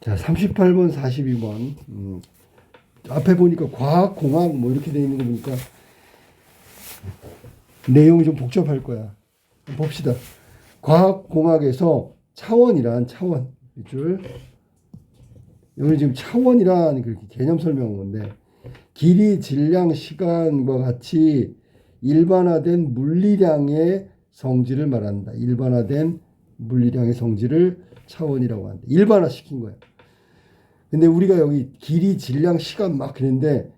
자, 38번, 42번. 앞에 보니까 과학공학 뭐 이렇게 돼 있는 거 보니까 내용이 좀 복잡할 거야. 봅시다. 과학공학에서 차원이란 차원. 이 줄. 여기 지금 차원이란 그렇게 개념 설명한 건데, 길이, 질량, 시간과 같이 일반화된 물리량의 성질을 말한다. 일반화된 물리량의 성질을 차원이라고 한다. 일반화시킨 거야. 근데 우리가 여기 길이, 질량, 시간 막 그랬는데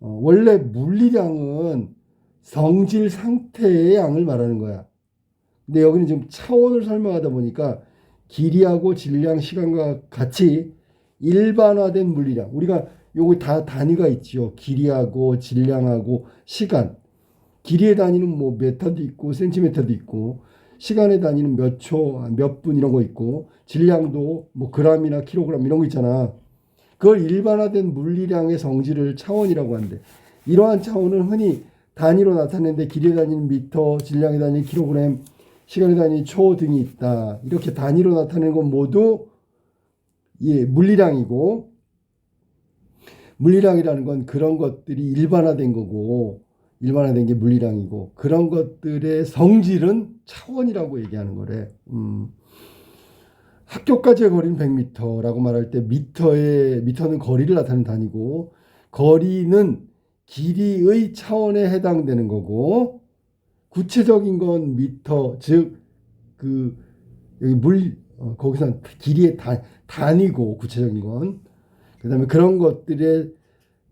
원래 물리량은 성질 상태의 양을 말하는 거야. 근데 여기는 지금 차원을 설명하다 보니까 길이하고 질량, 시간과 같이 일반화된 물리량. 우리가 요거 다 단위가 있죠. 길이하고 질량하고 시간. 길이의 단위는 뭐 미터도 있고 센티미터도 있고, 시간의 단위는 몇 초, 몇 분 이런 거 있고, 질량도 뭐 그램이나 킬로그램 이런 거 있잖아. 그걸 일반화된 물리량의 성질을 차원이라고 하는데, 이러한 차원은 흔히 단위로 나타내는데 길이의 단위는 미터, 질량의 단위는 킬로그램, 시간의 단위 초 등이 있다. 이렇게 단위로 나타내는 건 모두 물리량이고, 물리량이라는 건 그런 것들이 일반화된 거고, 일반화된 게 물리량이고, 그런 것들의 성질은 차원이라고 얘기하는 거래. 학교까지의 거리는 100m라고 말할 때 미터는 거리를 나타내는 단위고, 거리는 길이의 차원에 해당되는 거고, 구체적인 건 미터, 즉 여기 거기서 길이의 단위고, 구체적인 건. 그다음에 그런 것들의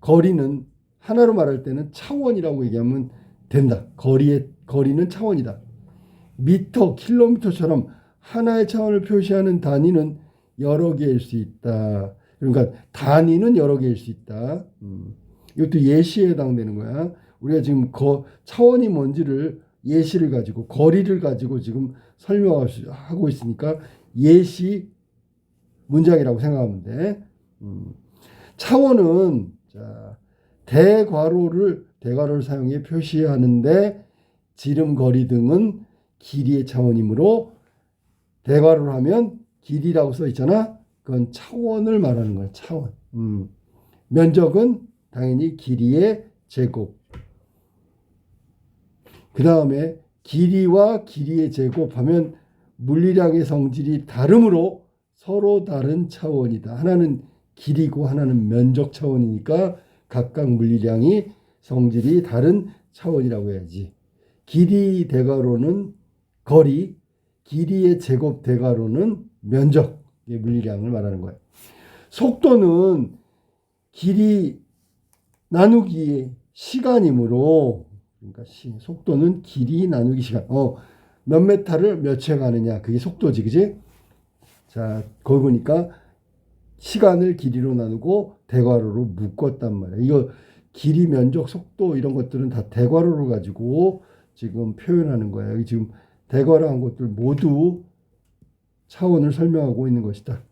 거리는 하나로 말할 때는 차원이라고 얘기하면 된다. 거리는 차원이다. 미터, 킬로미터처럼 하나의 차원을 표시하는 단위는 여러 개일 수 있다. 그러니까 단위는 여러 개일 수 있다. 이것도 예시에 해당되는 거야. 우리가 지금 차원이 뭔지를 예시를 가지고 거리를 가지고 지금 설명하고 있으니까 예시 문장이라고 생각하면 돼. 차원은 대괄호를 사용해 표시하는데 지름거리 등은 길이의 차원이므로 대괄호를 하면 길이라고 써 있잖아. 그건 차원을 말하는 거야. 차원. 면적은 당연히 길이의 제곱. 그 다음에 길이와 길이의 제곱하면 물리량의 성질이 다르므로 서로 다른 차원이다. 하나는 길이고 하나는 면적 차원이니까 각각 물리량이 성질이 다른 차원이라고 해야지. 길이 대괄호는 거리, 길이의 제곱 대괄호는 면적의 물리량을 말하는 거예요. 속도는 길이 나누기 시간이므로, 그러니까 속도는 길이 나누기 시간. 몇 메타를 몇 초에 가느냐, 그게 속도지, 그지? 자, 거기 보니까 시간을 길이로 나누고 대괄호로 묶었단 말이야. 이거 길이, 면적, 속도 이런 것들은 다 대괄호로 가지고 지금 표현하는 거야. 여기 지금 대괄호한 것들 모두 차원을 설명하고 있는 것이다.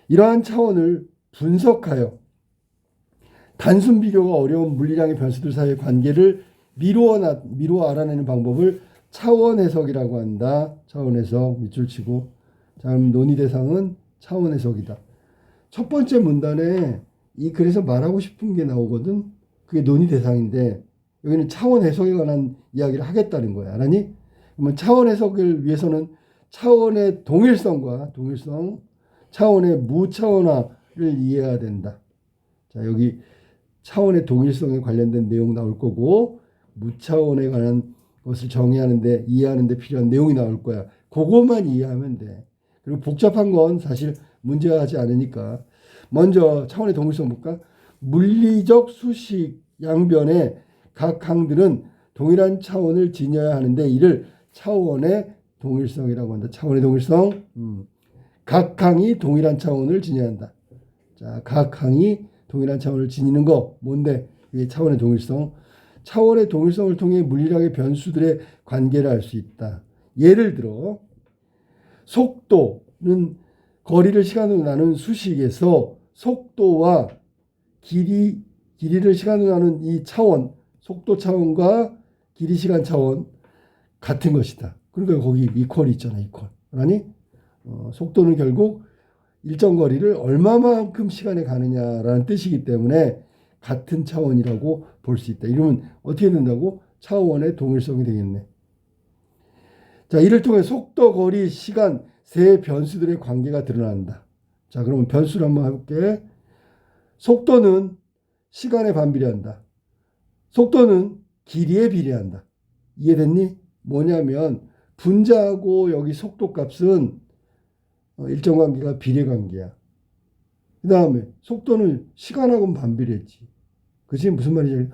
이러한 차원을 분석하여 단순 비교가 어려운 물리량의 변수들 사이의 관계를 미루어 알아내는 방법을 차원 해석이라고 한다. 차원 해석 밑줄 치고. 자, 그럼 논의 대상은 차원 해석이다. 첫 번째 문단에 이 글에서 말하고 싶은 게 나오거든. 그게 논의 대상인데 여기는 차원 해석에 관한 이야기를 하겠다는 거야. 알았니? 그러면 차원 해석을 위해서는 차원의 동일성, 차원의 무차원화를 이해해야 된다. 자, 여기 차원의 동일성에 관련된 내용 나올 거고, 무차원에 관한 것을 정의하는데, 이해하는데 필요한 내용이 나올 거야. 그것만 이해하면 돼. 그리고 복잡한 건 사실 문제가 하지 않으니까. 먼저 차원의 동일성 볼까? 물리적 수식 양변의 각 항들은 동일한 차원을 지녀야 하는데 이를 차원의 동일성이라고 한다. 차원의 동일성. 각 항이 동일한 차원을 지녀야 한다. 자, 각 항이 동일한 차원을 지니는 거 뭔데? 이게 차원의 동일성. 차원의 동일성을 통해 물리량의 변수들의 관계를 알 수 있다. 예를 들어 속도는 거리를 시간으로 나눈 수식에서 속도와 길이를 시간으로 나눈 이 차원, 속도 차원과 길이 시간 차원 같은 것이다. 그러니까 거기 이퀄이 있잖아. 이퀄. 아니? 속도는 결국 일정 거리를 얼마만큼 시간에 가느냐라는 뜻이기 때문에 같은 차원이라고 볼 수 있다. 이러면 어떻게 된다고? 차원의 동일성이 되겠네. 자, 이를 통해 속도, 거리, 시간 세 변수들의 관계가 드러난다. 자, 그러면 변수를 한번 해볼게. 속도는 시간에 반비례한다. 속도는 길이에 비례한다. 이해됐니? 뭐냐면 분자하고 여기 속도 값은 일정 관계가 비례 관계야. 그 다음에 속도는 시간하고는 반비례했지. 그치? 무슨 말이지?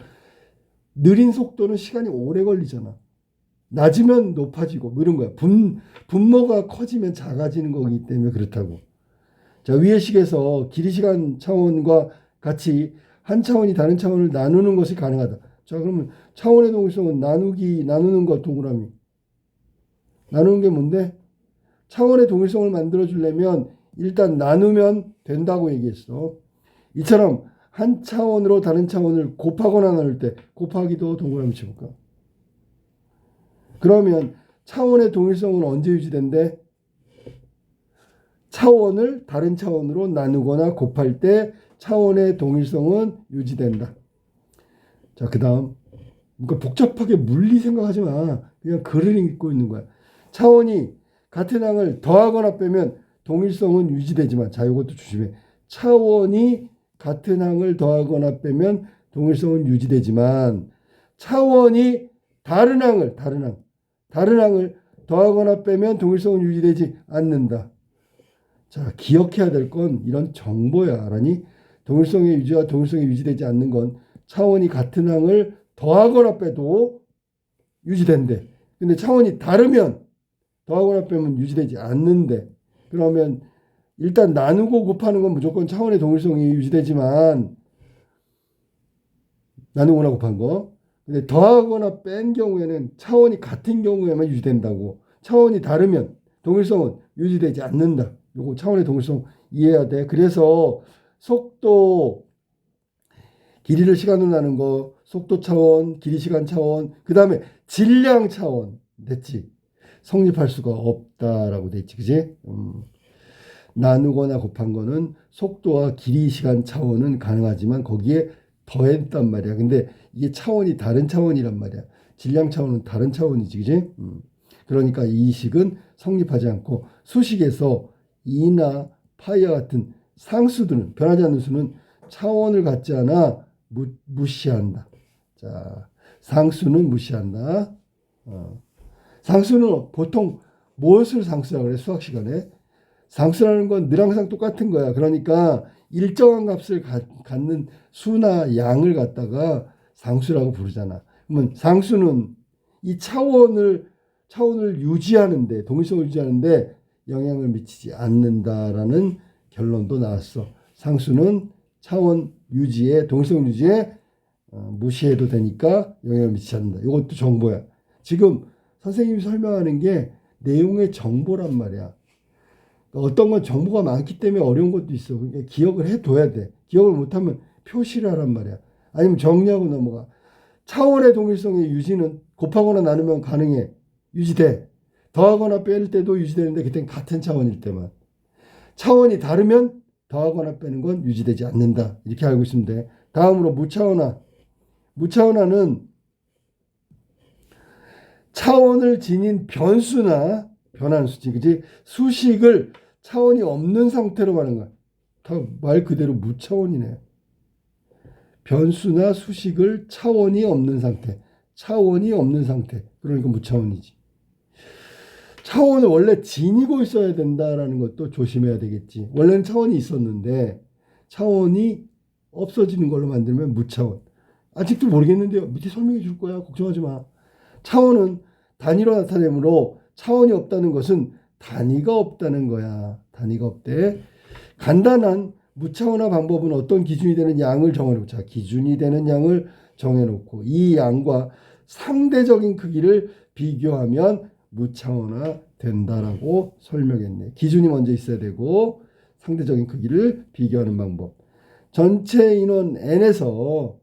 느린 속도는 시간이 오래 걸리잖아. 낮으면 높아지고 뭐 이런 거야. 분모가 커지면 작아지는 거기 때문에 그렇다고. 자, 위의 식에서 길이 시간 차원과 같이 한 차원이 다른 차원을 나누는 것이 가능하다. 자, 그러면 차원의 동일성은 나누는 것 동그라미. 나누는 게 뭔데? 차원의 동일성을 만들어 주려면 일단 나누면 된다고 얘기했어. 이처럼 한 차원으로 다른 차원을 곱하거나 나눌 때 곱하기도 동그라미 쳐볼까? 그러면 차원의 동일성은 언제 유지된대? 차원을 다른 차원으로 나누거나 곱할 때 차원의 동일성은 유지된다. 자, 그 다음. 그러니까 복잡하게 물리 생각하지 마. 그냥 글을 읽고 있는 거야. 차원이 같은 항을 더하거나 빼면 동일성은 유지되지만, 자, 이것도 조심해. 차원이 같은 항을 더하거나 빼면 동일성은 유지되지만, 차원이 다른 항을 더하거나 빼면 동일성은 유지되지 않는다. 자, 기억해야 될 건 이런 정보야. 알았니? 동일성의 유지와 동일성이 유지되지 않는 건 차원이 같은 항을 더하거나 빼도 유지된대. 근데 차원이 다르면 더하거나 빼면 유지되지 않는데, 그러면 일단 나누고 곱하는 건 무조건 차원의 동일성이 유지되지만, 나누거나 곱한 거. 근데 더하거나 뺀 경우에는 차원이 같은 경우에만 유지된다고. 차원이 다르면 동일성은 유지되지 않는다. 요거 차원의 동일성 이해해야 돼. 그래서 속도, 길이를 시간으로 나눈 거, 속도 차원, 길이 시간 차원, 그 다음에 질량 차원 됐지. 성립할 수가 없다라고 됐지, 그지? 나누거나 곱한 거는 속도와 길이 시간 차원은 가능하지만 거기에 더했단 말이야. 근데 이게 차원이 다른 차원이란 말이야. 질량 차원은 다른 차원이지, 그지? 그러니까 이 식은 성립하지 않고 수식에서 이나 파이와 같은 상수들은, 변하지 않는 수는 차원을 갖지 않아 무시한다. 자, 상수는 무시한다. 상수는 보통 무엇을 상수라고 그래? 수학 시간에. 상수라는 건 늘 항상 똑같은 거야. 그러니까 일정한 값을 갖는 수나 양을 갖다가 상수라고 부르잖아. 그러면 상수는 이 차원을 유지하는데, 동일성을 유지하는데 영향을 미치지 않는다라는 결론도 나왔어. 상수는 차원 유지에, 동일성 유지에 무시해도 되니까 영향을 미치지 않는다. 이것도 정보야. 지금 선생님이 설명하는 게 내용의 정보란 말이야. 어떤 건 정보가 많기 때문에 어려운 것도 있어. 그러니까 기억을 해둬야 돼. 기억을 못하면 표시를 하란 말이야. 아니면 정리하고 넘어가. 차원의 동일성의 유지는 곱하거나 나누면 가능해. 유지돼. 더하거나 뺄 때도 유지되는데 그때는 같은 차원일 때만. 차원이 다르면 더하거나 빼는 건 유지되지 않는다. 이렇게 알고 있으면 돼. 다음으로 무차원화. 무차원화는 차원을 지닌 변수나 변하는 수지, 그지? 수식을 차원이 없는 상태로 말하는 거야. 다 말 그대로 무차원이네. 변수나 수식을 차원이 없는 상태. 차원이 없는 상태. 그러니까 무차원이지. 차원을 원래 지니고 있어야 된다라는 것도 조심해야 되겠지. 원래는 차원이 있었는데 차원이 없어지는 걸로 만들면 무차원. 아직도 모르겠는데요. 밑에 설명해 줄 거야. 걱정하지 마. 차원은 단위로 나타내므로 차원이 없다는 것은 단위가 없다는 거야. 단위가 없대. 간단한 무차원화 방법은 어떤 기준이 되는 양을 정해놓고, 자, 기준이 되는 양을 정해놓고 이 양과 상대적인 크기를 비교하면 무차원화 된다라고 설명했네. 기준이 먼저 있어야 되고 상대적인 크기를 비교하는 방법. 전체 인원 n에서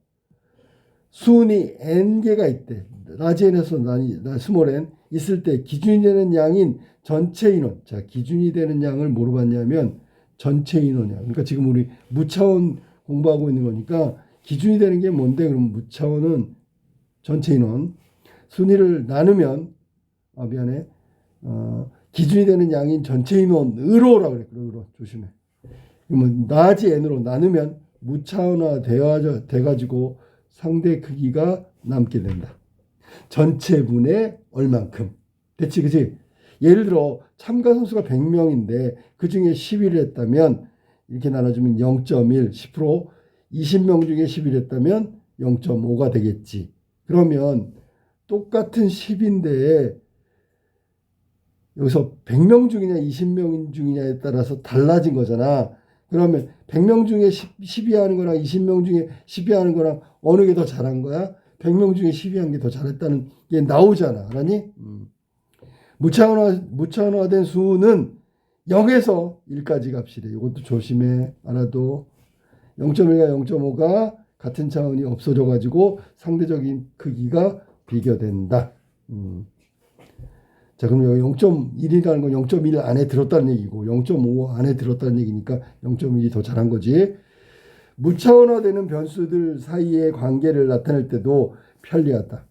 수은이 n개가 있대. 라지 n에서 스몰 n 있을 때 기준이 되는 양인 전체 인원. 자, 기준이 되는 양을 뭐로 봤냐면 전체 인원이야. 그러니까 지금 우리 무차원 공부하고 있는 거니까 기준이 되는 게 뭔데? 그럼 무차원은 전체 인원. 순위를 나누면 미안해. 기준이 되는 양인 전체 인원으로라고 그래. 으로 조심해. 그러면 나지 n으로 나누면 무차원화 돼가지고 상대 크기가 남게 된다. 전체분의 얼만큼. 됐지, 그치? 예를 들어 참가 선수가 100명인데 그 중에 10위를 했다면 이렇게 나눠주면 0.1, 10%, 20명 중에 10위를 했다면 0.5가 되겠지. 그러면 똑같은 10인데 여기서 100명 중이냐 20명 중이냐에 따라서 달라진 거잖아. 그러면 100명 중에 10위 하는 거랑 20명 중에 10위 하는 거랑 어느 게 더 잘한 거야? 100명 중에 10위 한 게 더 잘했다는 게 나오잖아. 알았니? 무차원화된 수는 0에서 1까지 값이래. 이것도 조심해. 알아도 0.1과 0.5가 같은 차원이 없어져 가지고 상대적인 크기가 비교된다. 자, 그럼 여기 0.1이라는 건 0.1 안에 들었다는 얘기고 0.5 안에 들었다는 얘기니까 0.1이 더 잘한 거지. 무차원화되는 변수들 사이의 관계를 나타낼 때도 편리하다.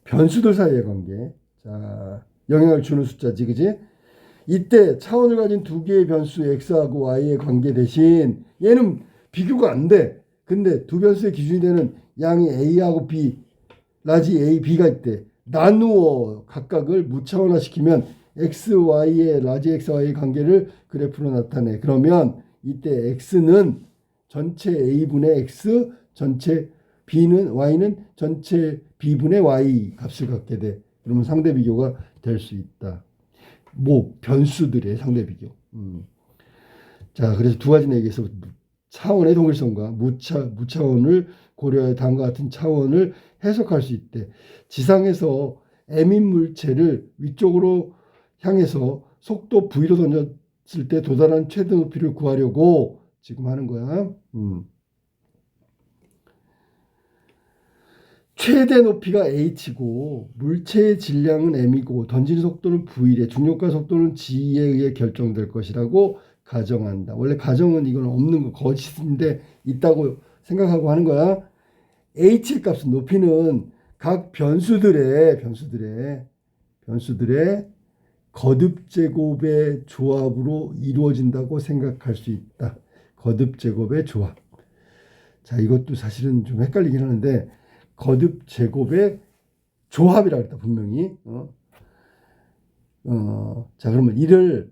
변수들 사이의 관계. 자, 영향을 주는 숫자지, 그지? 이때 차원을 가진 두 개의 변수 x하고 y의 관계 대신 얘는 비교가 안 돼. 근데 두 변수의 기준이 되는 양이 a하고 b, 라지 a, b가 있대. 나누어 각각을 무차원화시키면 x, y의 라지 x, y의 관계를 그래프로 나타내. 그러면 이때 x는 전체 a분의 x, 전체 b는 y는 전체 b분의 y 값을 갖게 돼. 그러면 상대 비교가 될 수 있다. 뭐 변수들의 상대 비교. 자, 그래서 두 가지 얘기해서 차원의 동일성과 무차원을 고려해 다음과 같은 차원을 해석할 수 있대. 지상에서 m인 물체를 위쪽으로 향해서 속도 v로 던졌을 때 도달한 최대 높이를 구하려고 지금 하는 거야. 최대 높이가 h고 물체의 질량은 m이고 던지는 속도는 v래. 중력과 속도는 g에 의해 결정될 것이라고 가정한다. 원래 가정은 이건 없는 거 거짓인데 있다고 생각하고 하는 거야. h 값은 높이는 각 변수들의 거듭 제곱의 조합으로 이루어진다고 생각할 수 있다. 거듭 제곱의 조합. 자, 이것도 사실은 좀 헷갈리긴 하는데 거듭 제곱의 조합이라고 했다 분명히. 자, 그러면 이를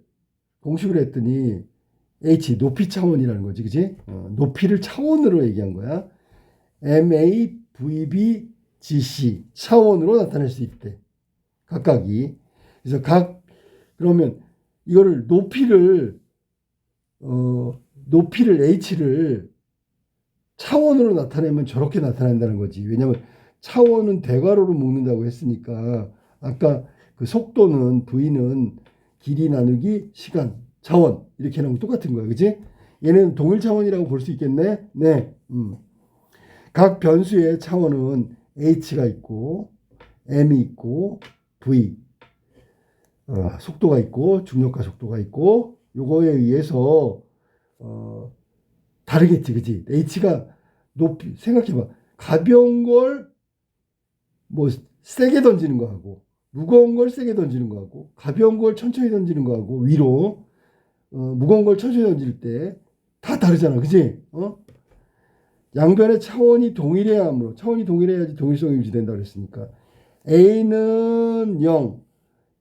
공식으로 했더니 h 높이 차원이라는 거지, 그지? 높이를 차원으로 얘기한 거야. MA, VB, GC 차원으로 나타낼 수 있대. 각각이. 그래서 그러면 이거를 높이를 H를 차원으로 나타내면 저렇게 나타난다는 거지. 왜냐하면 차원은 대괄호로 묶는다고 했으니까 아까 그 속도는 V는 길이 나누기 시간 차원 이렇게 나오면 똑같은 거야. 그치? 얘는 동일 차원이라고 볼 수 있겠네. 네. 각 변수의 차원은 h가 있고 m이 있고 v 속도가 있고 중력과 속도가 있고 요거에 의해서 다르겠지, 그지? h가 높이 생각해봐. 가벼운 걸 뭐 세게 던지는 거하고 무거운 걸 세게 던지는 거하고 가벼운 걸 천천히 던지는 거하고 위로 무거운 걸 천천히 던질 때 다 다르잖아, 그지? 양변의 차원이 동일해야 하므로 차원이 동일해야지 동일성이 유지된다고 그랬으니까 A는 0,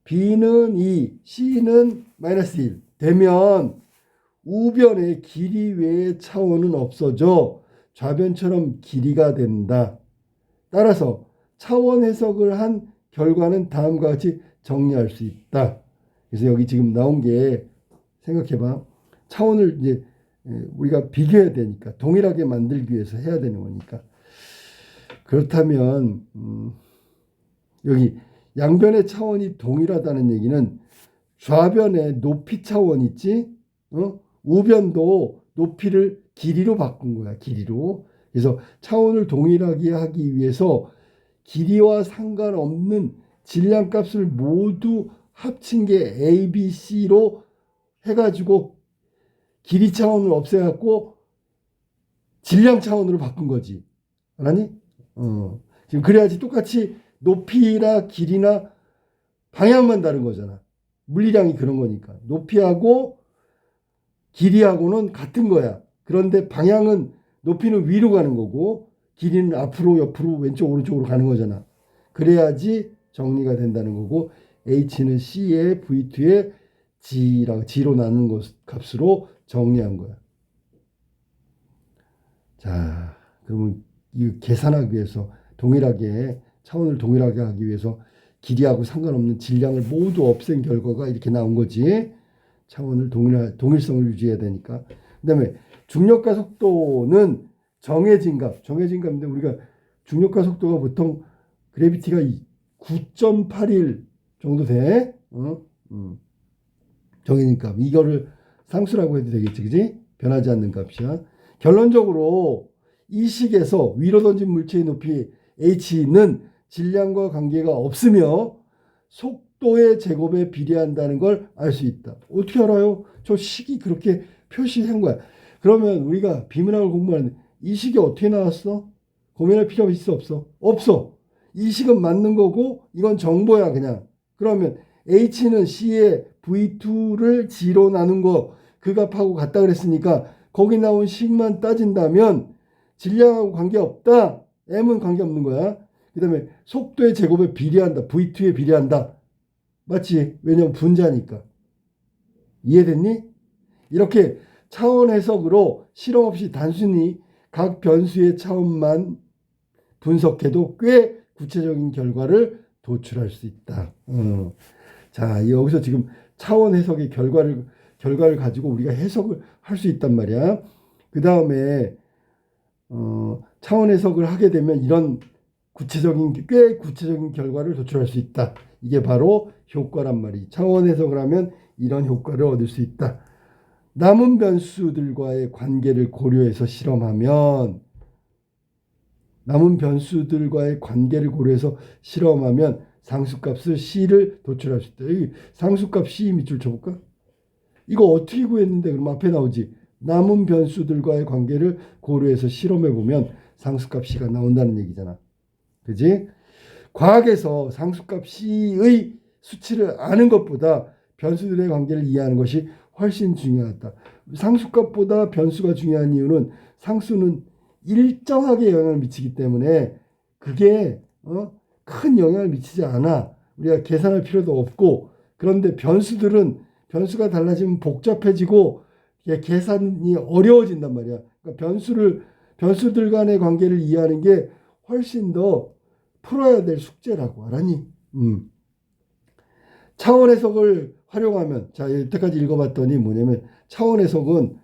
B는 2, C는 -1 되면 우변의 길이 외의 차원은 없어져 좌변처럼 길이가 된다. 따라서 차원 해석을 한 결과는 다음과 같이 정리할 수 있다. 그래서 여기 지금 나온 게 생각해봐. 차원을 이제 우리가 비교해야 되니까 동일하게 만들기 위해서 해야 되는 거니까. 그렇다면 여기 양변의 차원이 동일하다는 얘기는 좌변의 높이 차원 있지? 우변도 높이를 길이로 바꾼 거야. 길이로. 그래서 차원을 동일하게 하기 위해서 길이와 상관없는 질량값을 모두 합친 게 A, B, C로 해가지고 길이 차원을 없애갖고 질량 차원으로 바꾼 거지. 알았니? 지금 그래야지 똑같이 높이나 길이나 방향만 다른 거잖아. 물리량이 그런 거니까. 높이하고 길이하고는 같은 거야. 그런데 방향은 높이는 위로 가는 거고 길이는 앞으로 옆으로 왼쪽 오른쪽으로 가는 거잖아. 그래야지 정리가 된다는 거고 h는 c의 v2의 g로 나누는 값으로 정리한 거야. 자, 그러면 이 계산하기 위해서 차원을 동일하게 하기 위해서 길이하고 상관없는 질량을 모두 없앤 결과가 이렇게 나온 거지. 차원을 동일성을 유지해야 되니까. 그 다음에 중력과 속도는 정해진 값인데 우리가 중력과 속도가 보통 그래비티가 9.81 정도 돼. 정해진 값. 이거를 상수라고 해도 되겠지, 그지? 변하지 않는 값이야. 결론적으로 이 식에서 위로 던진 물체의 높이 h는 질량과 관계가 없으며 속도의 제곱에 비례한다는 걸 알 수 있다. 어떻게 알아요? 저 식이 그렇게 표시한 거야. 그러면 우리가 비문학을 공부하는데 이 식이 어떻게 나왔어? 고민할 필요가 있어 없어? 없어. 이 식은 맞는 거고 이건 정보야 그냥. 그러면 h는 c의 v2를 g로 나눈 거 그 값하고 같다 그랬으니까 거기 나온 식만 따진다면 질량하고 관계없다. m은 관계없는 거야. 그 다음에 속도의 제곱에 비례한다. v2에 비례한다. 맞지? 왜냐면 분자니까. 이해됐니? 이렇게 차원 해석으로 실험 없이 단순히 각 변수의 차원만 분석해도 꽤 구체적인 결과를 도출할 수 있다. 자, 여기서 지금 차원 해석의 결과를 가지고 우리가 해석을 할 수 있단 말이야. 그 다음에 차원 해석을 하게 되면 이런 꽤 구체적인 결과를 도출할 수 있다. 이게 바로 효과란 말이. 차원 해석을 하면 이런 효과를 얻을 수 있다. 남은 변수들과의 관계를 고려해서 실험하면 상수값을 c를 도출할 수 있다. 여기 상수값 c 밑줄 쳐볼까? 이거 어떻게 구했는데? 그럼 앞에 나오지. 남은 변수들과의 관계를 고려해서 실험해보면 상수값 c가 나온다는 얘기잖아. 그지? 과학에서 상수값 c의 수치를 아는 것보다 변수들의 관계를 이해하는 것이 훨씬 중요하다. 상수값보다 변수가 중요한 이유는 상수는 일정하게 영향을 미치기 때문에 그게 큰 영향을 미치지 않아. 우리가 계산할 필요도 없고. 그런데 변수가 달라지면 복잡해지고 계산이 어려워진단 말이야. 그러니까 변수들 간의 관계를 이해하는 게 훨씬 더 풀어야 될 숙제라고. 알았니? 차원 해석을 활용하면, 자, 여태까지 읽어봤더니 뭐냐면 차원 해석은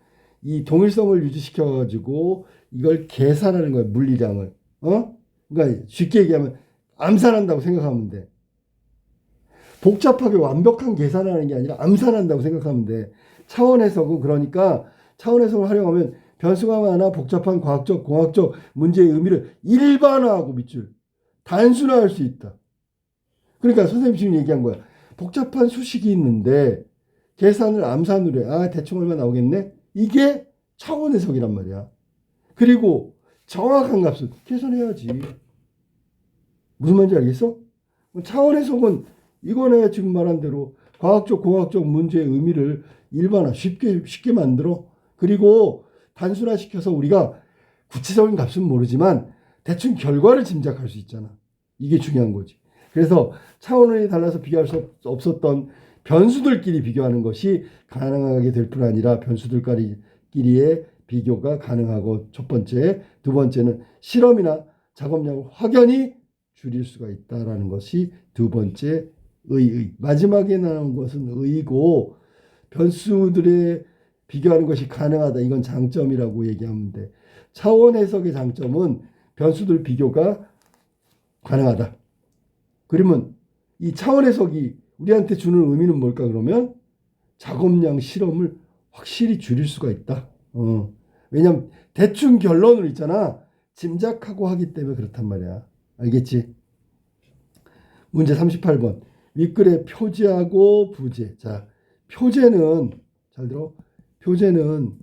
이 동일성을 유지시켜가지고 이걸 계산하는 거야. 물리량을. 그러니까 쉽게 얘기하면 암산한다고 생각하면 돼. 복잡하게 완벽한 계산하는 게 아니라 암산한다고 생각하면 돼. 차원 해석은 그러니까 차원 해석을 활용하면 변수가 많아 복잡한 과학적, 공학적 문제의 의미를 일반화하고 밑줄 단순화할 수 있다. 그러니까 선생님 지금 얘기한 거야. 복잡한 수식이 있는데 계산을 암산으로 해. 아, 대충 얼마 나오겠네? 이게 차원 해석이란 말이야. 그리고 정확한 값은 계산해야지. 무슨 말인지 알겠어? 차원 해석은 이거네. 지금 말한 대로 과학적, 공학적 문제의 의미를 일반화 쉽게 만들어. 그리고 단순화시켜서 우리가 구체적인 값은 모르지만 대충 결과를 짐작할 수 있잖아. 이게 중요한 거지. 그래서 차원이 달라서 비교할 수 없었던 변수들끼리 비교하는 것이 가능하게 될 뿐 아니라 변수들끼리의 비교가 가능하고 첫 번째, 두 번째는 실험이나 작업량을 확연히 줄일 수가 있다라는 것이 두 번째 의의. 마지막에 나온 것은 의의고 변수들에 비교하는 것이 가능하다. 이건 장점이라고 얘기하면 돼. 차원 해석의 장점은 변수들 비교가 가능하다. 그러면 이 차원 해석이 우리한테 주는 의미는 뭘까 그러면 작업량 실험을 확실히 줄일 수가 있다. 왜냐면 대충 결론을 있잖아. 짐작하고 하기 때문에 그렇단 말이야. 알겠지? 문제 38번. 윗글에 표제하고 부제. 자, 표제는 잘 들어. 표제는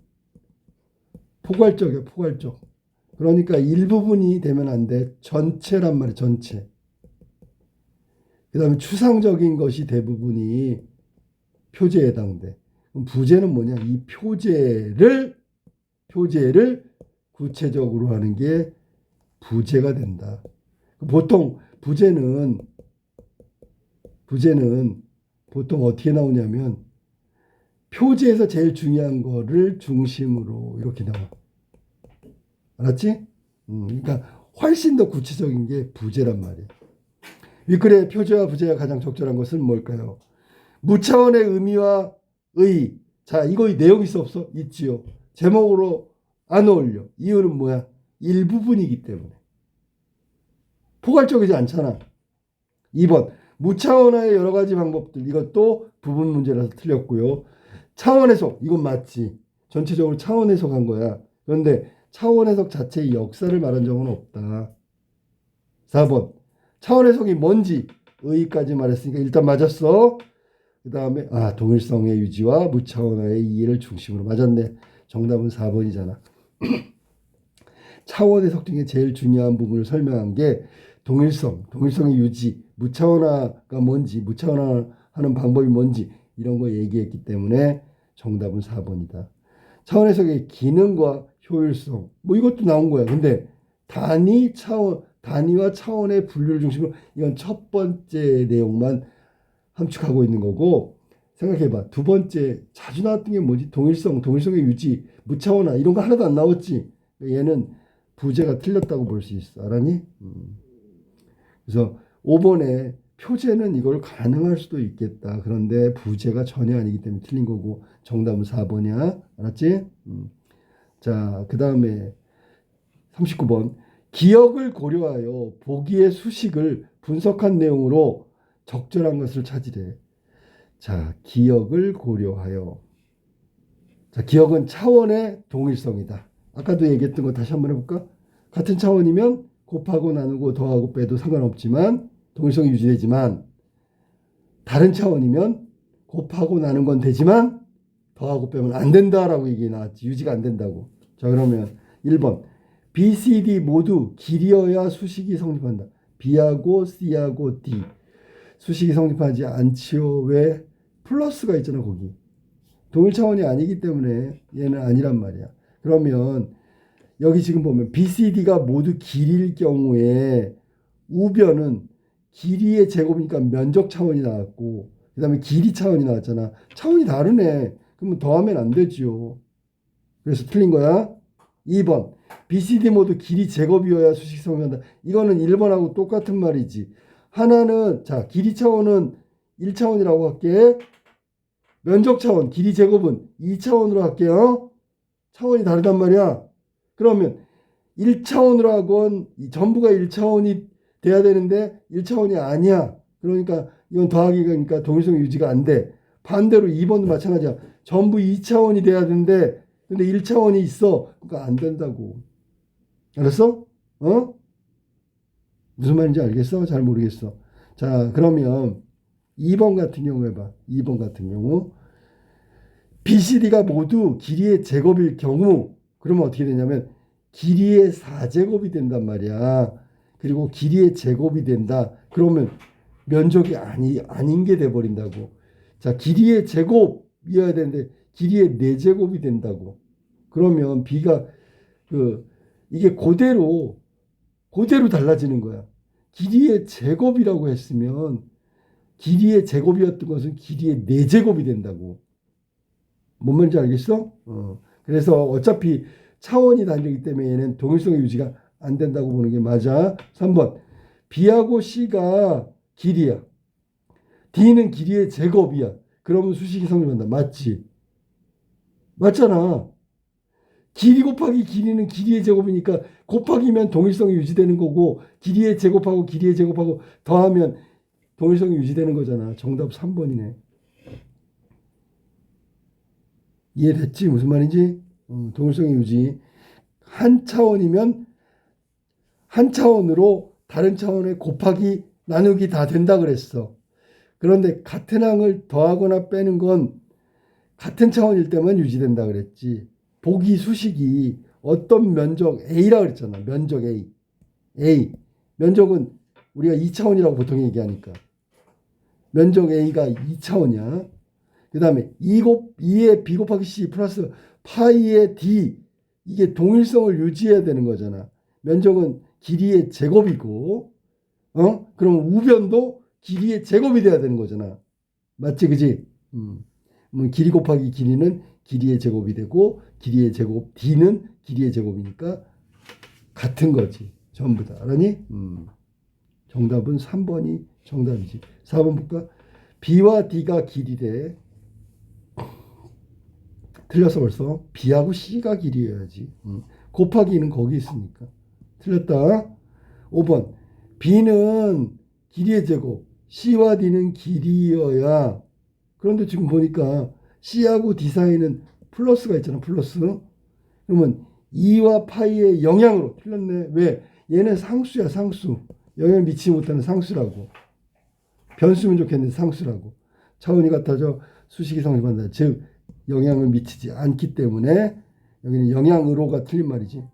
포괄적이야, 포괄적. 그러니까 일부분이 되면 안 돼. 전체란 말이야, 전체. 그 다음에 추상적인 것이 대부분이 표제에 해당돼. 그럼 부제는 뭐냐? 이 표제를 구체적으로 하는 게 부제가 된다. 보통 부제는 보통 어떻게 나오냐면 표제에서 제일 중요한 거를 중심으로 이렇게 나와. 알았지? 그러니까 훨씬 더 구체적인 게 부제란 말이야. 위클의 표제와 부제가 가장 적절한 것은 뭘까요? 무차원의 의미와 의. 자, 이거 내용 있어 없어? 있지요. 제목으로 안 어울려. 이유는 뭐야? 일부분이기 때문에. 포괄적이지 않잖아. 2번. 무차원화의 여러 가지 방법들. 이것도 부분 문제라서 틀렸고요. 차원 해석. 이건 맞지. 전체적으로 차원 해석한 거야. 그런데 차원 해석 자체의 역사를 말한 적은 없다. 4번. 차원 해석이 뭔지 의의까지 말했으니까 일단 맞았어. 그 다음에 동일성의 유지와 무차원화의 이해를 중심으로 맞았네. 정답은 4번이잖아. 차원 해석 중에 제일 중요한 부분을 설명한 게 동일성의 유지, 무차원화가 뭔지, 무차원화하는 방법이 뭔지 이런 거 얘기했기 때문에 정답은 4번이다. 차원 해석의 기능과 효율성 뭐 이것도 나온 거야. 근데 단위와 차원의 분류를 중심으로 이건 첫 번째 내용만 함축하고 있는 거고 생각해봐. 두 번째 자주 나왔던 게 뭐지? 동일성의 유지, 무차원화 이런 거 하나도 안 나왔지. 얘는 부제가 틀렸다고 볼 수 있어. 알았니? 그래서 5번에 표제는 이걸 가능할 수도 있겠다. 그런데 부제가 전혀 아니기 때문에 틀린 거고 정답은 4번이야. 알았지? 자, 그 다음에 39번. 기억을 고려하여 보기의 수식을 분석한 내용으로 적절한 것을 찾으래. 자, 기억을 고려하여. 자, 기억은 차원의 동일성이다. 아까도 얘기했던 거 다시 한번 해볼까? 같은 차원이면 곱하고 나누고 더하고 빼도 상관없지만 동일성이 유지되지만 다른 차원이면 곱하고 나눈 건 되지만 더하고 빼면 안 된다라고 얘기 나왔지. 유지가 안 된다고. 자, 그러면 1번. B, C, D 모두 길이어야 수식이 성립한다. B하고 C하고 D. 수식이 성립하지 않지요. 왜? 플러스가 있잖아, 거기. 동일 차원이 아니기 때문에 얘는 아니란 말이야. 그러면 여기 지금 보면 B, C, D가 모두 길이일 경우에 우변은 길이의 제곱이니까 면적 차원이 나왔고 그 다음에 길이 차원이 나왔잖아. 차원이 다르네. 그러면 더하면 안 되죠. 그래서 틀린 거야. 2번. B, C, D 모두 길이 제곱이어야 수식 성립한다. 이거는 1번하고 똑같은 말이지. 하나는 자 길이 차원은 1차원이라고 할게. 면적 차원 길이 제곱은 2차원으로 할게요. 차원이 다르단 말이야. 그러면 1차원으로 하건 전부가 1차원이 돼야 되는데 1차원이 아니야. 그러니까 이건 더하기가 동일성 유지가 안 돼. 반대로 2번도 마찬가지야. 전부 2차원이 돼야 되는데 근데 1차원이 있어. 그러니까 안 된다고. 알았어? 무슨 말인지 알겠어? 잘 모르겠어. 자, 그러면 2번 같은 경우 해봐. 2번 같은 경우 BCD가 모두 길이의 제곱일 경우 그러면 어떻게 되냐면 길이의 4제곱이 된단 말이야. 그리고 길이의 제곱이 된다. 그러면 면적이 아닌 게 돼버린다고. 자, 길이의 제곱이어야 되는데 길이의 4제곱이 된다고. 그러면 B가 이게 그대로 달라지는 거야. 길이의 제곱이라고 했으면 길이의 제곱이었던 것은 길이의 4제곱이 된다고. 뭔 말인지 알겠어? 그래서 어차피 차원이 다르기 때문에 얘는 동일성의 유지가 안 된다고 보는 게 맞아. 3번. B하고 C가 길이야. D는 길이의 제곱이야. 그러면 수식이 성립한다. 맞지? 맞잖아. 길이 곱하기 길이는 길이의 제곱이니까 곱하기면 동일성이 유지되는 거고 길이의 제곱하고 더하면 동일성이 유지되는 거잖아. 정답 3번이네. 이해됐지? 무슨 말인지? 동일성의 유지. 한 차원이면 한 차원으로 다른 차원의 곱하기 나누기 다 된다 그랬어. 그런데 같은 항을 더하거나 빼는 건 같은 차원일 때만 유지된다 그랬지. 보기 수식이 어떤 면적 A라 그랬잖아. 면적 A. A. 면적은 우리가 2차원이라고 보통 얘기하니까. 면적 A가 2차원이야. 그 다음에 2의 B 곱하기 C 플러스 파이의 D. 이게 동일성을 유지해야 되는 거잖아. 면적은 길이의 제곱이고, 그럼 우변도 길이의 제곱이 돼야 되는 거잖아. 맞지, 그지? 길이 곱하기 길이는 길이의 제곱이 되고, 길이의 제곱, D는 길이의 제곱이니까 같은 거지. 전부 다. 알았니? 정답은 3번이 정답이지. 4번 볼까? B와 D가 길이래. 틀렸어 벌써. B하고 C가 길이여야지. 곱하기는 거기 있으니까. 틀렸다. 5번. B는 길이의 제곱. C와 D는 길이여야. 그런데 지금 보니까 C하고 D 사이는 플러스가 있잖아. 플러스. 그러면 2와 파이의 영향으로. 틀렸네. 왜? 얘는 상수야. 상수. 영향을 미치지 못하는 상수라고. 변수면 좋겠는데 상수라고. 차원이 같아져 수식이 성립한다. 즉 영향을 미치지 않기 때문에 여기는 영향으로가 틀린 말이지.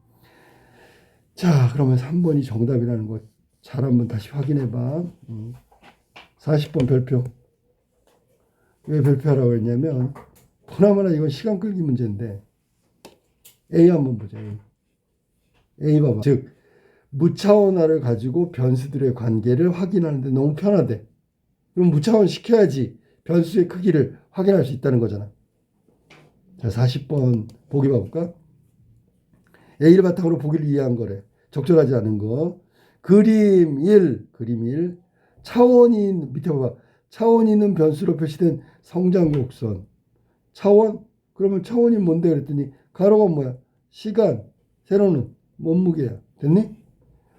자, 그러면 3번이 정답이라는 거 잘 한번 다시 확인해 봐. 40번 별표. 왜 별표하라고 했냐면 보나마나 이건 시간 끌기 문제인데 A 한번 보자. A 봐봐. 즉 무차원화를 가지고 변수들의 관계를 확인하는데 너무 편하대. 그럼 무차원 시켜야지 변수의 크기를 확인할 수 있다는 거잖아. 자, 40번 보기 봐볼까? A를 바탕으로 보기를 이해한 거래. 적절하지 않은 거. 그림 1. 차원이 밑에 봐봐. 차원이 있는 변수로 표시된 성장 곡선. 차원? 그러면 차원이 뭔데 그랬더니 가로가 뭐야? 시간. 세로는 몸무게야. 됐니?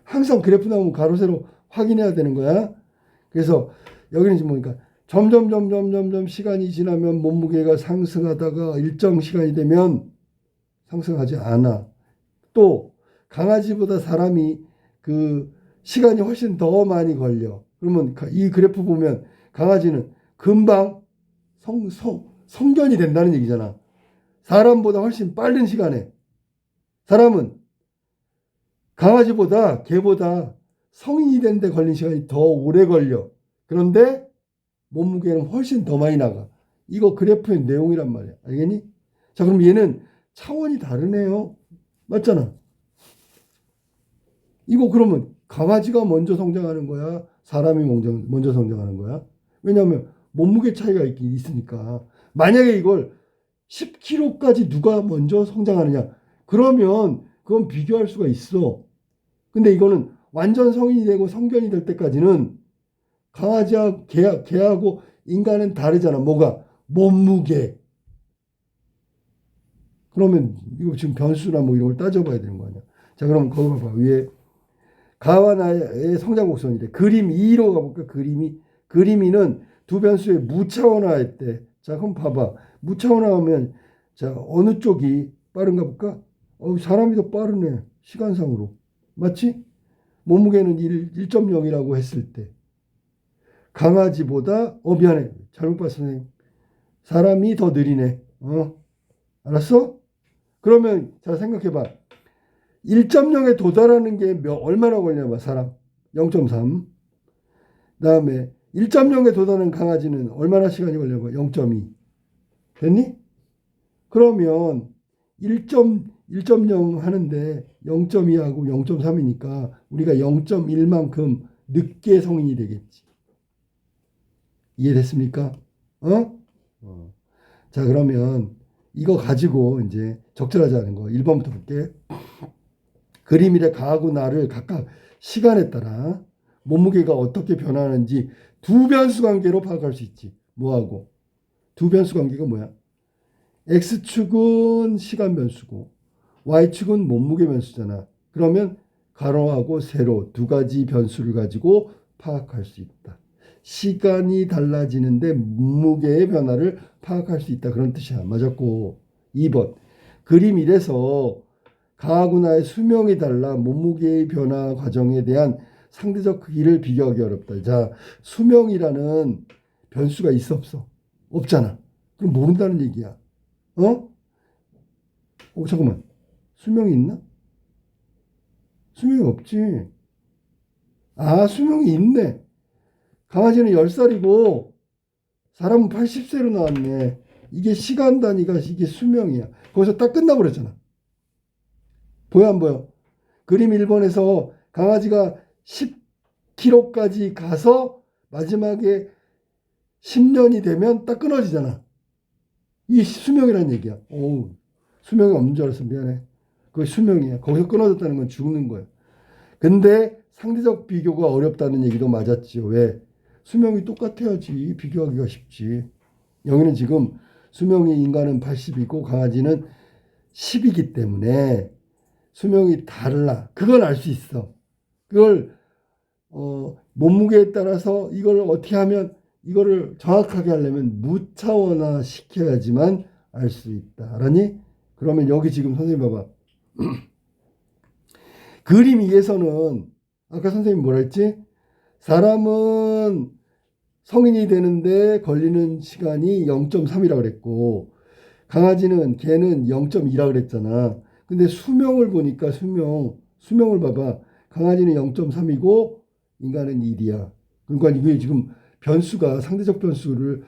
항상 그래프 나오면 가로 세로 확인해야 되는 거야. 그래서 여기는 지금 보니까 점점 시간이 지나면 몸무게가 상승하다가 일정 시간이 되면 상승하지 않아. 또 강아지보다 사람이 그 시간이 훨씬 더 많이 걸려. 그러면 이 그래프 보면 강아지는 금방 성견이 된다는 얘기잖아. 사람보다 훨씬 빠른 시간에. 사람은 강아지보다 개보다 성인이 되는데 걸린 시간이 더 오래 걸려. 그런데 몸무게는 훨씬 더 많이 나가. 이거 그래프의 내용이란 말이야. 알겠니? 자, 그럼 얘는 차원이 다르네요. 맞잖아. 이거 그러면 강아지가 먼저 성장하는 거야? 사람이 먼저 성장하는 거야? 왜냐하면 몸무게 차이가 있으니까. 만약에 이걸 10kg까지 누가 먼저 성장하느냐? 그러면 그건 비교할 수가 있어. 근데 이거는 완전 성인이 되고 성견이 될 때까지는 강아지하고 개하고 인간은 다르잖아. 뭐가? 몸무게. 그러면 이거 지금 변수나 뭐 이런 걸 따져봐야 되는 거 아니야. 자, 그럼 거기 봐봐. 위에 가와 나의 성장 곡선이래. 그림 2로 가볼까? 그림 2는 두 변수의 무차원화했대. 자, 그럼 봐봐. 무차원화하면 자, 어느 쪽이 빠른가 볼까? 사람이 더 빠르네. 시간상으로. 맞지? 몸무게는 1.0이라고 했을 때. 강아지보다 미안해. 잘못 봤어, 선생님. 사람이 더 느리네. 알았어? 그러면 자, 생각해봐. 1.0에 도달하는 게 얼마나 걸려봐, 사람. 0.3. 그다음에 1.0에 도달하는 강아지는 얼마나 시간이 걸려봐? 0.2. 됐니? 그러면 1.0 하는데 0.2하고 0.3이니까 우리가 0.1만큼 늦게 성인이 되겠지. 이해됐습니까? 자, 그러면 이거 가지고 이제 적절하지 않은 거 1번부터 볼게. 그림 1의 가하고 나를 각각 시간에 따라 몸무게가 어떻게 변하는지 두 변수 관계로 파악할 수 있지. 뭐하고? 두 변수 관계가 뭐야? X축은 시간 변수고 Y축은 몸무게 변수잖아. 그러면 가로하고 세로 두 가지 변수를 가지고 파악할 수 있다. 시간이 달라지는데 몸무게의 변화를 파악할 수 있다. 그런 뜻이야. 맞았고. 2번. 그림 1에서 가하고 나의 수명이 달라 몸무게의 변화 과정에 대한 상대적 크기를 비교하기 어렵다. 자, 수명이라는 변수가 있어 없어? 없잖아. 그럼 모른다는 얘기야. 잠깐만. 수명이 있나? 수명이 없지. 수명이 있네. 강아지는 10살이고 사람은 80세로 나왔네. 이게 시간 단위가 이게 수명이야. 거기서 딱 끝나버렸잖아. 보여 안 보여? 그림 1번에서 강아지가 10kg까지 가서 마지막에 10년이 되면 딱 끊어지잖아. 이게 수명이라는 얘기야. 수명이 없는 줄 알았어. 미안해. 그게 수명이야. 거기서 끊어졌다는 건 죽는 거야. 근데 상대적 비교가 어렵다는 얘기도 맞았지요. 왜? 수명이 똑같아야지 비교하기가 쉽지. 여기는 지금 수명이 인간은 80이고 강아지는 10이기 때문에 수명이 달라. 그건 알 수 있어. 그걸 몸무게에 따라서 이걸 어떻게 하면 이거를 정확하게 하려면 무차원화 시켜야지만 알 수 있다. 알았니? 그러면 여기 지금 선생님 봐봐. 그림 2에서는 아까 선생님 뭐라 했지? 사람은 성인이 되는데 걸리는 시간이 0.3이라고 그랬고 강아지는 걔는 0.2라고 그랬잖아. 근데 수명을 보니까 수명을 봐봐. 강아지는 0.3이고 인간은 1이야. 그러니까 이게 지금 변수가 상대적 변수를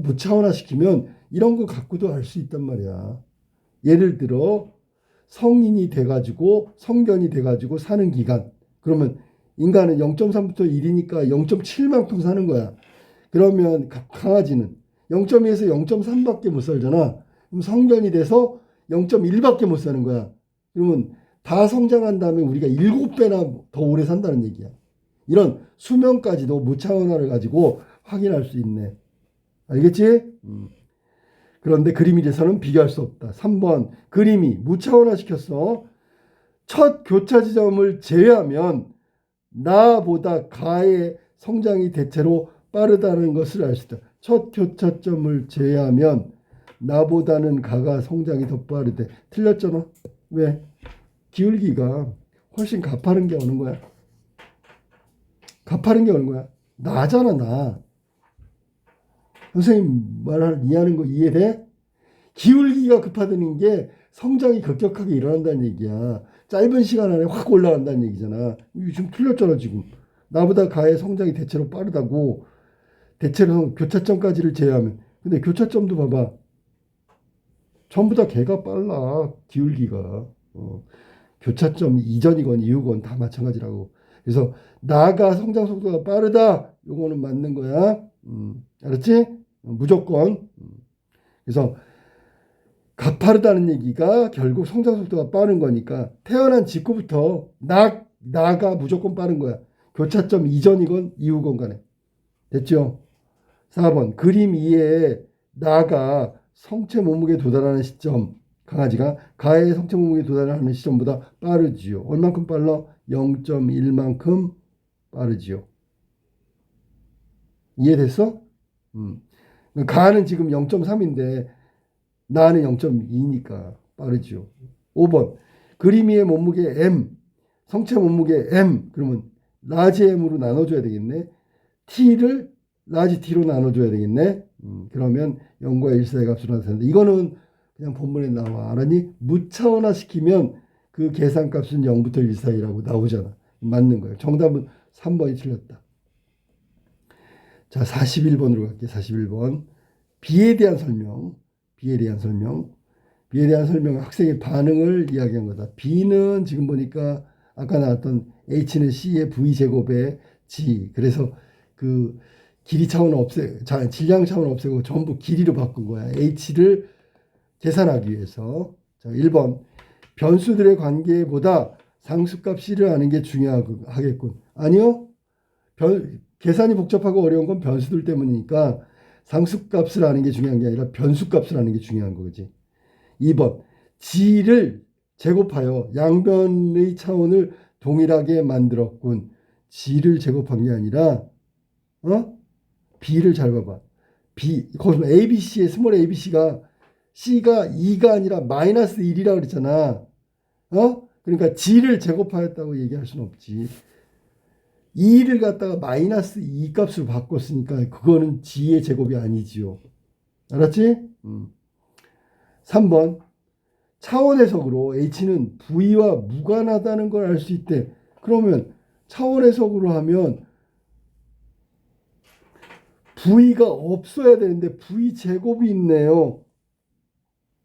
무차원화시키면 이런 거 갖고도 알 수 있단 말이야. 예를 들어 성인이 돼가지고 성견이 돼가지고 사는 기간. 그러면 인간은 0.3부터 1이니까 0.7만큼 사는 거야. 그러면 강아지는 0.2에서 0.3밖에 못 살잖아. 그럼 성견이 돼서 0.1밖에 못 사는 거야. 그러면 다 성장한 다음에 우리가 7배나 더 오래 산다는 얘기야. 이런 수명까지도 무차원화를 가지고 확인할 수 있네. 알겠지? 그런데 그림 1에서는 비교할 수 없다. 3번 그림이 무차원화 시켰어. 첫 교차 지점을 제외하면 나보다 가의 성장이 대체로 빠르다는 것을 알 수 있다. 첫 교차점을 제외하면 나보다는 가가 성장이 더 빠르대. 틀렸잖아. 왜? 기울기가 훨씬 가파른 게 오는 거야. 가파른 게 오는 거야. 나잖아, 나. 선생님 이해하는 거 이해돼? 기울기가 급하다는 게 성장이 급격하게 일어난다는 얘기야. 짧은 시간 안에 확 올라간다는 얘기잖아. 이거 지금 틀렸잖아, 지금. 나보다 가의 성장이 대체로 빠르다고. 대체로 교차점까지를 제외하면. 근데 교차점도 봐봐. 전부 다 개가 빨라. 기울기가. 교차점 이전이건 이후건 다 마찬가지라고. 그래서 나가 성장 속도가 빠르다. 요거는 맞는 거야. 알았지? 무조건. 그래서 가파르다는 얘기가 결국 성장 속도가 빠른 거니까 태어난 직후부터 나가 무조건 빠른 거야. 교차점 이전이건 이후건 간에. 됐죠? 4번 그림 2에 나가 성체 몸무게에 도달하는 시점 강아지가 가의 성체 몸무게에 도달하는 시점보다 빠르지요. 얼만큼 빨라? 0.1만큼 빠르지요. 이해됐어? 가는 지금 0.3인데 나는 0.2니까 빠르죠. 5번 그림 위의 몸무게 M 성체 몸무게 M 그러면 라지 M으로 나눠줘야 되겠네. T를 라지 T로 나눠줘야 되겠네. 그러면 0과 1 사이의 값으로 나타낸다. 이거는 그냥 본문에 나와. 알았니? 무차원화 시키면 그 계산값은 0부터 1 사이라고 나오잖아. 맞는 거예요. 정답은 3번이 틀렸다. 자, 41번으로 갈게요. 41번. 비에 대한 설명. 비에 대한 설명, 학생의 반응을 이야기한 거다. B는 지금 보니까 아까 나왔던 H는 C의 V제곱의 G. 그래서 그 길이 차원을 질량 차원을 없애고 전부 길이로 바꾼 거야. H를 계산하기 위해서. 자, 1번. 변수들의 관계보다 상수값 C를 아는 게 중요하겠군. 아니요. 계산이 복잡하고 어려운 건 변수들 때문이니까 상수값을 아는 게 중요한 게 아니라 변수값을 아는 게 중요한 거지. 2번. G를 제곱하여 양변의 차원을 동일하게 만들었군. G를 제곱한 게 아니라 B를 잘 봐봐. 거기서 ABC의 스몰 ABC가 C가 2가 아니라 마이너스 1이라고 그랬잖아. 그러니까 G를 제곱하였다고 얘기할 수는 없지. 2를 갖다가 마이너스 2 값으로 바꿨으니까 그거는 G의 제곱이 아니지요. 알았지? 3번. 차원 해석으로 H는 V와 무관하다는 걸 알 수 있대. 그러면 차원 해석으로 하면 V가 없어야 되는데 V 제곱이 있네요.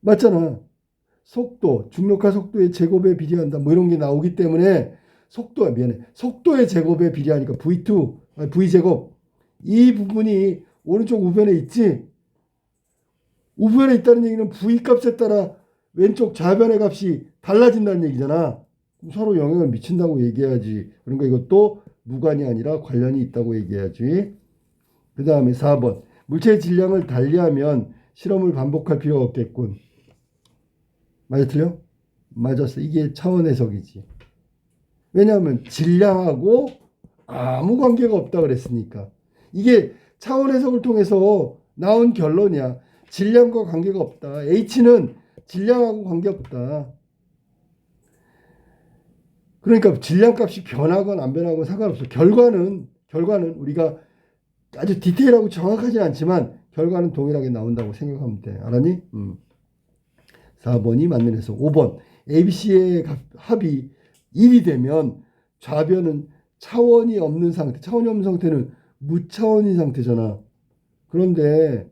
맞잖아. 속도, 중력화 속도의 제곱에 비례한다. 뭐 이런 게 나오기 때문에 속도의 제곱에 비례하니까 V 제곱. 이 부분이 오른쪽 우변에 있지. 우변에 있다는 얘기는 V 값에 따라 왼쪽 좌변의 값이 달라진다는 얘기잖아. 서로 영향을 미친다고 얘기해야지. 그러니까 이것도 무관이 아니라 관련이 있다고 얘기해야지. 그 다음에 4번. 물체의 질량을 달리하면 실험을 반복할 필요가 없겠군. 맞아, 틀려? 맞았어. 이게 차원 해석이지. 왜냐하면 질량하고 아무 관계가 없다 그랬으니까. 이게 차원 해석을 통해서 나온 결론이야. 질량과 관계가 없다. H는 질량하고 관계없다. 그러니까 질량값이 변하건 안 변하건 상관없어. 결과는 우리가 아주 디테일하고 정확하진 않지만 결과는 동일하게 나온다고 생각하면 돼. 알았니? 4번이 맞는 해석. 5번. ABC의 합이 1이 되면 좌변은 차원이 없는 상태. 차원이 없는 상태는 무차원인 상태잖아. 그런데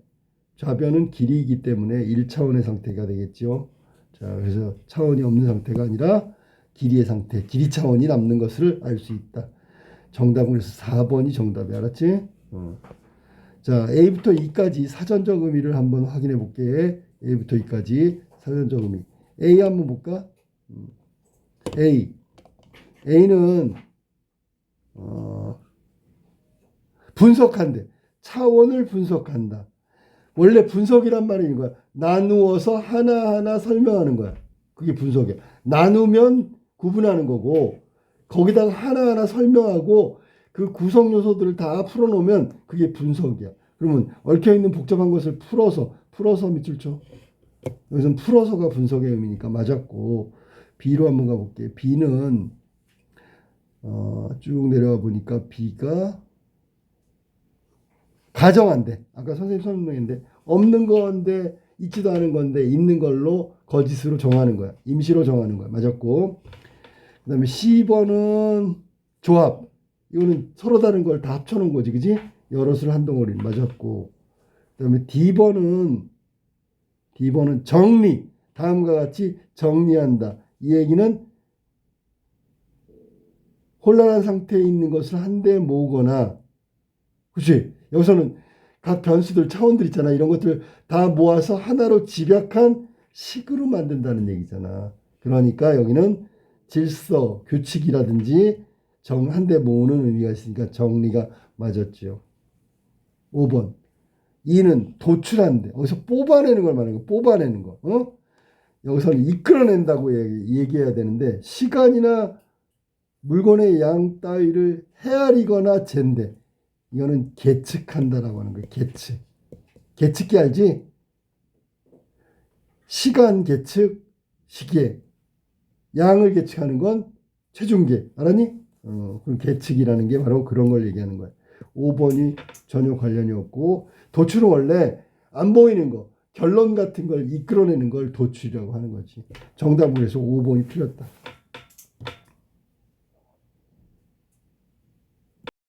좌변은 길이이기 때문에 1차원의 상태가 되겠죠. 자, 그래서 차원이 없는 상태가 아니라 길이의 상태, 길이 차원이 남는 것을 알 수 있다. 정답은 그래서 4번이 정답이. 알았지? 자, A부터 E까지 사전적 의미를 한번 확인해 볼게. A부터 E까지 사전적 의미. A 한번 볼까? A는 분석한대. 차원을 분석한다. 원래 분석이란 말이 있는 거야. 나누어서 하나하나 설명하는 거야. 그게 분석이야. 나누면 구분하는 거고 거기다가 하나하나 설명하고 그 구성 요소들을 다 풀어놓으면 그게 분석이야. 그러면 얽혀있는 복잡한 것을 풀어서 밑줄 쳐. 여기서는 풀어서가 분석의 의미니까 맞았고 B로 한번 가볼게. B는 쭉 내려가 보니까 B가 가정한데 아까 선생님 설명했는데 없는 건데 있지도 않은 건데 있는 걸로 거짓으로 정하는 거야. 임시로 정하는 거야. 맞았고 그 다음에 C번은 조합. 이거는 서로 다른 걸 다 합쳐놓은 거지. 그지? 여럿을 한 덩어리. 맞았고 그 다음에 D번은 정리. 다음과 같이 정리한다. 이 얘기는 혼란한 상태에 있는 것을 한데 모으거나 그치? 여기서는 각 변수들, 차원들 있잖아. 이런 것들 다 모아서 하나로 집약한 식으로 만든다는 얘기잖아. 그러니까 여기는 질서, 규칙이라든지 한데 모으는 의미가 있으니까 정리가 맞았죠. 5번. 2는 도출한대. 여기서 뽑아내는 걸 말하는 거. 뽑아내는 거. 여기서는 이끌어낸다고 얘기해야 되는데 시간이나 물건의 양 따위를 헤아리거나 잰대. 이거는 계측한다라고 하는 거예요. 계측기 알지? 시간 계측, 시계. 양을 계측하는 건 체중계. 알았니? 그럼 계측이라는 게 바로 그런 걸 얘기하는 거야. 5번이 전혀 관련이 없고 도출은 원래 안 보이는 거, 결론 같은 걸 이끌어내는 걸 도출이라고 하는 거지. 정답은 그래서 5번이 틀렸다.